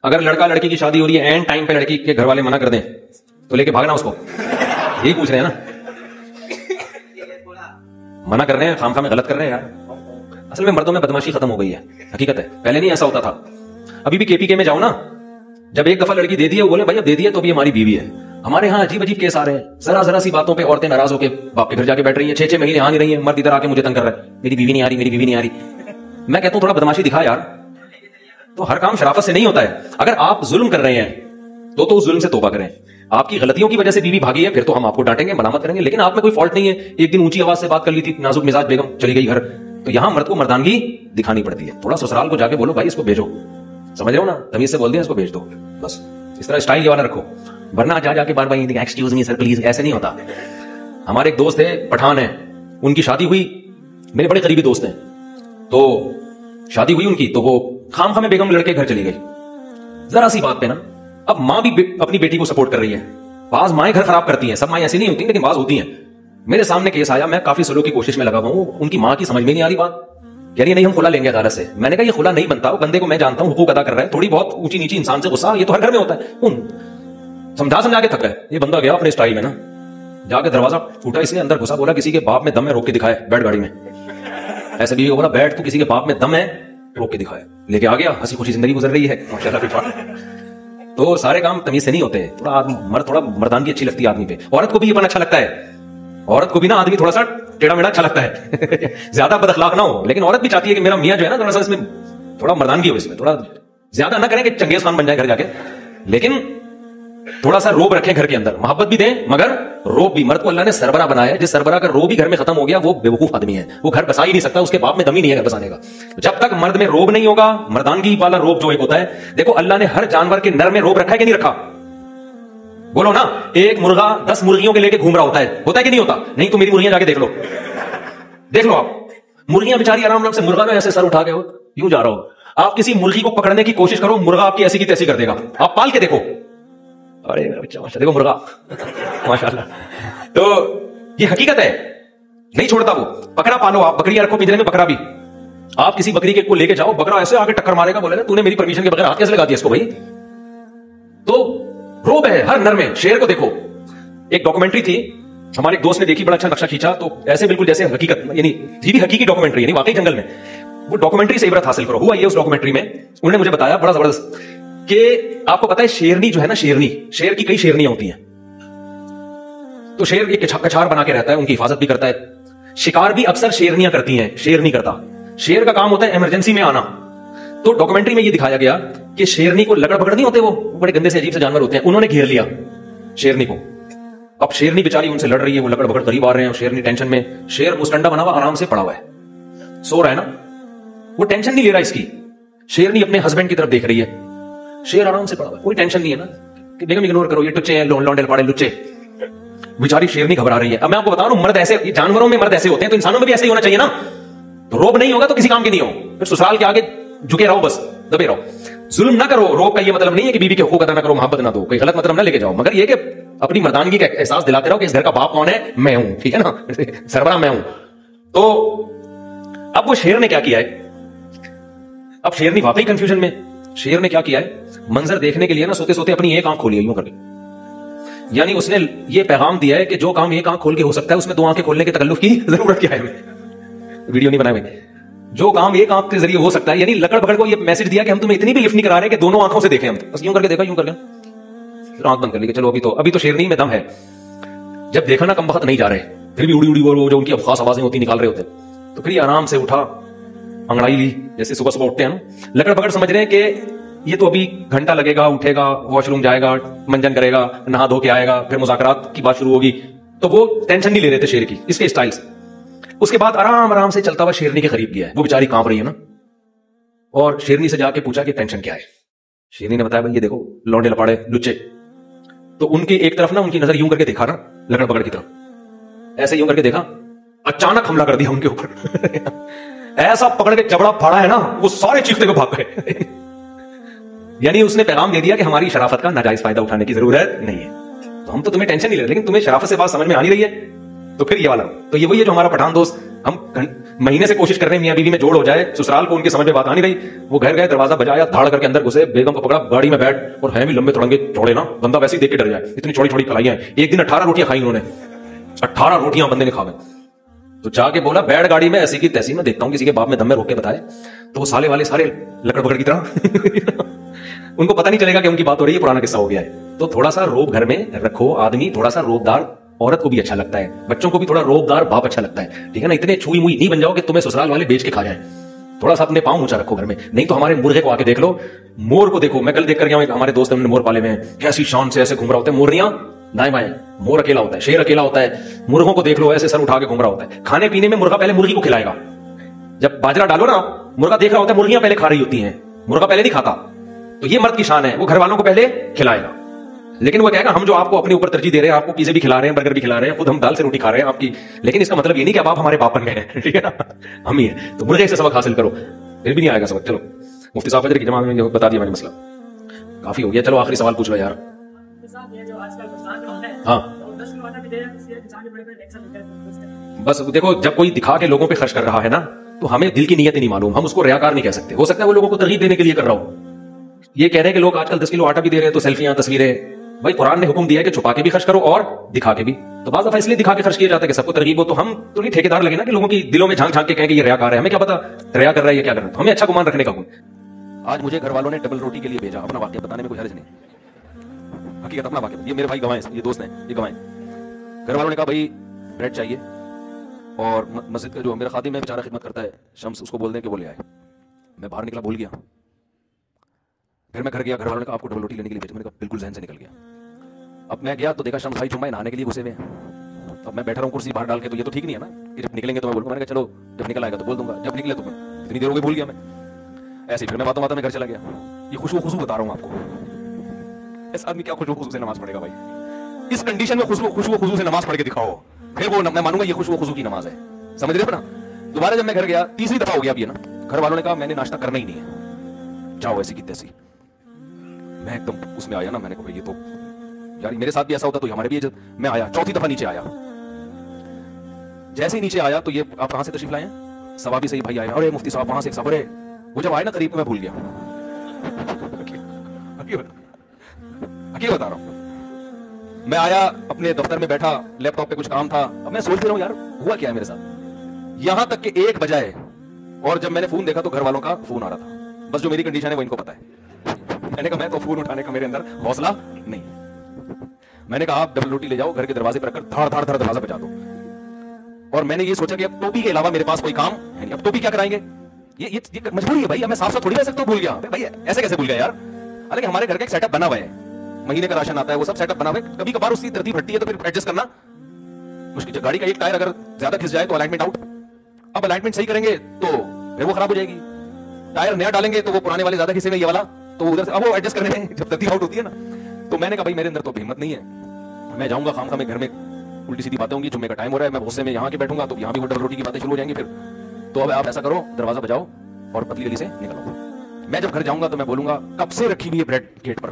अगर लड़का लड़की की शादी हो रही है, एंड टाइम पे लड़की के घर वाले मना कर दें तो लेके भागना उसको, यही पूछ रहे हैं ना। मना कर रहे हैं, खामखा में गलत कर रहे हैं यार। असल में मर्दों में बदमाशी खत्म हो गई है, हकीकत है। पहले नहीं ऐसा होता था। अभी भी केपीके में जाओ ना, जब एक दफा लड़की दे दी है, वो बोले भाई अब दे दी है तो भी हमारी बीवी है। हमारे यहाँ अजीब अजीब केस आ रहे हैं, जरा जरा सी बातों पे औरतें नाराज होकर बाप के घर जाके बैठ रही है, 6-6 महीने आ नहीं रही है, मर्द इधर आके मुझे तंग कर रहा है, मेरी बीवी नहीं आ रही, मेरी बीवी नहीं आ रही। मैं कहता हूं थोड़ा बदमाशी दिखा यार। तो हर काम शराफत से नहीं होता है। अगर आप जुल्म कर रहे हैं तो उस जुल्म से तौबा करें। आपकी गलतियों की वजह से बीवी भागी है, फिर तो हम आपको डांटेंगे, मलामत करेंगे, लेकिन आप में कोई फॉल्ट नहीं है। एक दिन ऊंची आवाज से बात कर ली थी, नाजुक मिजाज बेगम चली गई घर, तो यहां मर्द को मर्दानगी दिखानी पड़ती है। थोड़ा ससुराल को जाके बोलो भाई इसको भेजो, समझ रहे हो ना, तमीज से बोल दिया इसको भेज दो, बस इस तरह स्टाइल ये वाला रखो। वरना जा जाके बार बार एक्सक्यूज मी सर प्लीज, ऐसे नहीं होता। हमारे एक दोस्त है, पठान है, उनकी शादी हुई, मेरे बड़े करीबी दोस्त हैं, तो शादी हुई उनकी, तो वो खामखा में बेगम लड़के घर चली गई, जरा सी बात पे ना। अब मां भी अपनी बेटी को सपोर्ट कर रही है। बाज माएं घर खराब करती हैं, सब माएं ऐसी नहीं होती, लेकिन बाज होती हैं। मेरे सामने केस आया, मैं काफी सुलह की कोशिश में लगा हुआ हूं, उनकी मां की समझ में नहीं आ रही बात, कह रही नहीं हम खुला लेंगे अदालत से। मैंने कहा ये खुला नहीं बनता, वो बंदे को मैं जानता हूं, हुकूक अदा कर रहा है, थोड़ी बहुत ऊंची नीची इंसान से गुस्सा, ये तो हर घर में होता है। समझा के थक गए। ये बंदा गया अपने स्टाइल में ना, जाके दरवाजा फूटा, इसने अंदर घुसा, बोला किसी के बाप में दम है रोक के दिखाए, बैठ गाड़ी में। ऐसे भी बोला बैठ, तू किसी के बाप में दम है रोक के दिखाए, लेके आ गया, हंसी खुशी जिंदगी गुजर रही है माशाल्लाह। तो सारे काम तमीज से नहीं होते, थोड़ा मर्दानगी अच्छी लगती है आदमी पे। औरत को भी ये पन अच्छा लगता है, औरत को भी ना आदमी थोड़ा सा टेढ़ा मेढ़ा अच्छा लगता है ज्यादा बदअखलाक ना हो, लेकिन औरत भी चाहती है कि मेरा मियां जो है ना थोड़ा सा इसमें थोड़ा मर्दानगी हो, इसमें थोड़ा ज्यादा ना करें कि चंगेज खान बन जाए घर जाके, लेकिन थोड़ा सा रोब रखें घर के अंदर, मोहब्बत भी दें मगर रोब भी। मर्द को अल्लाह ने सरबरा बनाया है, जिस सरबरा का रोब ही घर में खत्म हो गया वो बेवकूफ आदमी है, वो घर बसा ही नहीं सकता, उसके बाप में दम ही नहीं है घर बसाने का। जब तक मर्द में रोब नहीं होगा, मर्दानगी वाला रोब जो एक होता है, देखो अल्लाह ने हर जानवर के नर में रोब रखा है कि नहीं रखा, बोलो ना। एक मुर्गा 10 मुर्गियों के लेके घूम रहा होता है कि नहीं होता? नहीं तो मेरी मुर्गियां जाके देख लो आप, मुर्गियां बेचारी आराम आराम से, मुर्गा में ऐसे सर उठा के हो यूं जा रहा हो, आप किसी मुर्गी को पकड़ने की कोशिश करो, मुर्गा आपकी ऐसी की तैसी कर देगा, आप पाल के देखो, अरे बच्चा माशा देखो मुर्गा माशाल्लाह। तो ये हकीकत है, नहीं छोड़ता वो। बकरा पालो आप, बकरियां रखो पिंजरे में, बकरा भी। आप किसी बकरी के को लेके जाओ, बकरा ऐसे आगे टक्कर मारेगा, बोलेगा तूने मेरी परमिशन के बगैर हाथ कैसे लगा दिया इसको भाई। तो रोब है हर नर में। शेर को देखो, एक डॉक्यूमेंट्री थी, हमारे एक दोस्त ने देखी, बड़ा अच्छा नक्शा खींचा, तो ऐसे बिल्कुल जैसे हकीकत, यानी सीधी हकीकी डॉक्यूमेंट्री, यानी वाकई जंगल में। वो डॉक्यूमेंट्री से इबरत हासिल करो। हुआ ये उस डॉक्यूमेंट्री में, उन्होंने मुझे बताया बड़ा जबरदस्त कि आपको पता है शेरनी जो है ना, शेरनी, शेर की कई शेरनियां होती हैं, तो शेर एक कछार बना के रहता है, उनकी हिफाजत भी करता है। शिकार भी अक्सर शेरनियां करती हैं, शेर नहीं करता। शेर का काम होता है इमरजेंसी में आना। तो डॉक्यूमेंट्री में यह दिखाया गया कि शेरनी को लकड़ पकड़ नहीं होते, वो बड़े गंदे से अजीब से जानवर होते हैं, उन्होंने घेर लिया शेरनी को। अब शेरनी बेचारी उनसे लड़ रही है, वो लकड़ पकड़ करीब आ रहे हैं, शेरनी टेंशन में, शेर मुस्टंडा बना हुआ आराम से पड़ा हुआ है, सो रहा है ना, वो टेंशन नहीं ले रहा इसकी। शेरनी अपने हस्बैंड की तरफ देख रही है, शेर आराम से पड़ा हुआ है, कोई टेंशन नहीं है ना, कि बेगम इग्नोर करो, ये टुच्चे हैं, लौंडे लपाड़े लुच्चे। बेचारी शेरनी घबरा रही है। अब मैं आपको बता रहा हूं, मर्द ऐसे, जानवरों में मर्द ऐसे होते हैं, तो इंसानों में भी ऐसे ही होना चाहिए ना। तो रोब नहीं होगा तो किसी काम की नहीं हो, फिर ससुराल के आगे झुके रहो, बस दबे रहो, जुल्म ना करो। रोब का ये मतलब नहीं है कि बीवी के हुकूक अदा ना करो, मोहब्बत ना दो, कोई गलत मतलब ना लेके जाओ, मगर ये कि अपनी मर्दानगी का एहसास दिलाते रहो कि इस घर का बाप कौन है, मैं हूं, ठीक है ना, सरबरा मैं हूं। तो अब वो शेर ने क्या किया है, अब शेरनी वाकई कंफ्यूजन में। शेर ने क्या किया है, मंजर देखने के लिए ना सोते सोते अपनी एक आंख खोली है यूं करके, यानी उसने ये पैगाम दिया है कि जो काम एक आंख खोल के हो सकता है उसमें 2 आंखें खोलने के तकल्लुफ की जरूरत क्या है। वीडियो नहीं बनाए, जो काम एक आंख के जरिए हो सकता है, यानी लकड़ पकड़ को ये मैसेज दिया कि हम तुम्हें इतनी भी लिफ्ट नहीं करा रहे कि दोनों आंखों से देखें, हम बस यूं करके देखा, यूं करके आंख बंद कर ली, चलो अभी तो शेरनी में दम है। जब देखा ना कम वक्त नहीं जा रहे, फिर भी उड़ी उड़ी वो जो उनकी अब खास आवाजें होती निकाल रहे होते, तो फिर आराम से उठा, अंगड़ाई ली, जैसे सुबह सुबह उठते हैं ना, लकड़ पकड़ समझ रहे हैं कि ये तो अभी घंटा लगेगा, उठेगा, वॉशरूम जाएगा, मंजन करेगा, नहा धो के आएगा, फिर मुज़ाकरात की बात शुरू होगी, तो वो टेंशन नहीं ले रहे थे शेर की, इसके स्टाइल से। उसके बाद आराम आराम से चलता हुआ शेरनी के करीब गया है, वो बेचारी कांप रही है ना, और शेरनी से जाके पूछा कि टेंशन क्या है। शेरनी ने बताया भाई ये देखो लौंडे लपाड़े लुच्चे। तो उनके एक तरफ ना उनकी नजर यूं करके देखा ना, लकड़ पकड़ की तरफ, ऐसे यूं करके देखा, अचानक हमला कर दिया उनके ऊपर ऐसा पकड़ के जबड़ा फाड़ा है ना, वो सारे चीखते हुए भाग गए। यानी उसने पैगाम दे दिया कि हमारी शराफत का नाजायज फायदा उठाने की जरूरत नहीं है, तो हम तो तुम्हें टेंशन नहीं ले रहे, लेकिन तुम्हें शराफत से बात समझ में आ नहीं रही है, तो फिर ये वाला। तो ये वही है जो हमारा पठान दोस्त महीने से कोशिश कर रहे हैं मियां बीवी में जोड़ हो जाए, ससुराल को उनके समझ में बात आ नहीं रही। वो घर गए, दरवाजा बजाया, धाड़ करके अंदर घुसे, बेगम को पकड़ा, गाड़ी में बैठ, और है भी लंबे तड़ंगे चौड़े ना, बंदा वैसे ही देख के डर जाए, इतनी चौड़ी चौड़ी कलाइयां हैं। एक दिन 18 रोटियां खाई उन्होंने, 18 रोटियां बंदे ने खा गए। तो जाके बोला बैठ गाड़ी में, ऐसी की तैसी, मैं देखता हूं किसी के बाप में दम में रोक के बताए। तो वो साले वाले सारे लकड़ पकड़ की तरह उनको पता नहीं चलेगा कि उनकी बात हो रही है, पुराना किस्सा हो गया है। तो थोड़ा सा रोब घर में रखो, आदमी थोड़ा सा रोबदार औरत को भी अच्छा लगता है, बच्चों को भी थोड़ा रोबदार बाप अच्छा लगता है, ठीक है ना। इतने छुई मुई नहीं बन जाओ कि तुम्हें ससुराल वाले बेच के खा जाए। थोड़ा सा अपने पांव ऊंचा रखो घर में। नहीं तो हमारे मुर्गे को आके देख लो, मोर को देखो, मैं कल देख कर गया हूं, हमारे दोस्त ने मोर पाले में, कैसी शान से ऐसे घूम रहा होता है, मोरनियां दाएं बाएं, मोर अकेला होता है, शेर अकेला होता है। मुर्गों को देख लो, ऐसे सर उठा के घूम रहा होता है। खाने पीने में मुर्गा पहले मुर्गी को खिलाएगा, जब बाजरा डालो ना, मुर्गा देख रहा होता है मुर्गियां पहले खा रही होती हैं, मुर्गा पहले नहीं खाता। तो ये मर्द की शान है, वो घर वालों को पहले खिलाएगा। लेकिन वो कहेगा हम जो आपको अपने ऊपर तरजीह दे रहे हैं, आपको पिज़्ज़ा भी खिला रहे हैं, बर्गर भी खिला रहे हैं, खुद हम दाल से रोटी खा रहे हैं आपकी, लेकिन इसका मतलब ये नहीं कि अब आप हमारे बाप बन गए हैं, ठीक है ना, हम ही है। तो मुर्गे से सबक हासिल करो, फिर भी नहीं आएगा सबक। चलो मुफ्ती साहब फजर की जमात में बता दिया मैंने मसला, काफी हो गया। चलो आखिरी सवाल पूछ लो यार। हाँ बस देखो, जब कोई दिखा के लोगों पे खर्च कर रहा है ना, तो हमें दिल की नीयत ही नहीं मालूम, हम उसको रियाकार नहीं कह सकते। हो सकता है वो लोगों को तरगीब देने के लिए कर रहा हो। ये कह रहे हैं कि लोग आजकल 10 किलो आटा भी दे रहे हैं, तो सेल्फियां, तस्वीरें, भाई कुरान ने हुक्म दिया है कि छुपा के भी खर्च करो और दिखा के भी। तो बाज़ दफा इसलिए दिखा के खर्च किया जाता है कि सबको तरगीब हो। तो हम तो नहीं ठेकेदार लगे ना कि लोगों की दिलों में झांक झांक के कहें कि ये रियाकार है, हमें क्या पता रिया कर रहा है या क्या कर रहा है। तो हमें अच्छा गुमान रखने का गुण। आज मुझे घर वालों ने डबल रोटी के लिए भेजा, अपना वाक्य बताने में कोई हर्ज नहीं, हकीकत अपना वाक्य। ये मेरे भाई गवाए, ये दोस्त हैं, ये गवाए। घर वालों ने कहा भाई ब्रेड चाहिए, और मस्जिद का जो मेरा खादिम है बेचारा खिदमत करता है शम्स, उसको बोल दें कि वो ले आए। मैं बाहर निकला, भूल गया। फिर मैं घर गया, घर वालों ने कहा आपको डबल रोटी लेने के लिए भेजा। मैंने कहा बिल्कुल जहन से निकल गया। अब मैं गया तो देखा शम्स भाई चुम्मा नहाने के लिए घुसे हुए हैं। अब मैं बैठा रहा हूँ कुर्सी बाहर डाल के, तो ये तो ठीक नहीं है ना कि जब निकलेंगे तो मैं बोलूँगा। मैंने कहा चलो जब निकल आएगा तो बोल दूंगा, जब निकले तो इतनी देर हो गई भूल गया मैं। ऐसे ही फिर मैं बातों बातों में घर चला गया। ये खुशबू बता रहा हूँ आपको, इस आदमी क्या खुशबू से नमाज पढ़ेगा भाई? इस कंडीशन में खुशबू से नमाज पढ़ के दिखाओ, फिर वो मैं मानूंगा ये खुशबू की नमाज है। समझ रहे हो ना? दोबारा जब मैं घर गया, तीसरी दफा हो गया अब ये ना, घर वालों ने कहा मैंने नाश्ता करना ही नहीं है, जाओ ऐसी की तैसी। मैं एकदम उसमें आया ना, मैंने कहा ये तो यार मेरे साथ भी ऐसा होता तो हमारे भी। मैं आया, चौथी दफा नीचे आया। जैसे ही नीचे आया तो ये आप कहां से तशरीफ लाए हैं? सवाबी सही भाई आए। अरे मुफ्ती साहब वहां से एक सबर है। वो जब आए ना करीब, मैं भूल गया। हकीकत बता रहा हूं। मैं आया, अपने दफ्तर में बैठा, लैपटॉप पे कुछ काम था। अब मैं सोच रहा हूं यार हुआ क्या है मेरे साथ। यहां तक कि 1 बजाए, और जब मैंने फोन देखा तो घर वालों का फोन आ रहा था। बस जो मेरी कंडीशन है वो इनको पता है। मैंने कहा मैं तो फोन उठाने का मेरे अंदर हौसला नहीं। मैंने कहा आप डबल रोटी ले जाओ, घर के दरवाजे पर रखकर धाड़ धाड़ धाड़ दरवाजा बजा दो। और मैंने ये सोचा कि अब टोपी के अलावा मेरे पास कोई काम है नहीं, अब टोपी क्या कराएंगे? ये मजबूरी है भाई, मैं साफ साफ थोड़ी रह सकता हूं। भूल गया भाई, ऐसे कैसे भूल गया यार? हालांकि हमारे घर का एक सेटअप बना हुआ है, महीने का राशन आता है, वो सब सेटअप बना हुआ है। कभी कभार उसकी तरतीब हटती है तो फिर एडजस्ट करना मुश्किल। गाड़ी का एक टायर अगर ज्यादा खिस जाए तो अलाइनमेंट आउट। अब अलाइनमेंट सही करेंगे तो फिर वो खराब हो जाएगी। टायर नया डालेंगे तो वो पुराने वाले ज्यादा खिसे में, ये वाला तो उधर से अब वो एडजस्ट करने में जब तरतीब आउट होती है ना। तो मैंने कहा भाई मेरे अंदर तो हिम्मत नहीं है, मैं जाऊंगा खाम खा में, घर में उल्टी सीधी बातें होंगी, जुम्मे का टाइम हो रहा है, मैं गुस्से में यहाँ के बैठूंगा तो यहाँ भी वो डबल रोटी की बातें शुरू हो जाएंगी फिर। तो अब आप ऐसा करो, दरवाजा बजाओ और पतली गली से निकलो। मैं जब घर जाऊंगा तो मैं बोलूंगा कब से रखी हुई है ब्रेड गेट पर।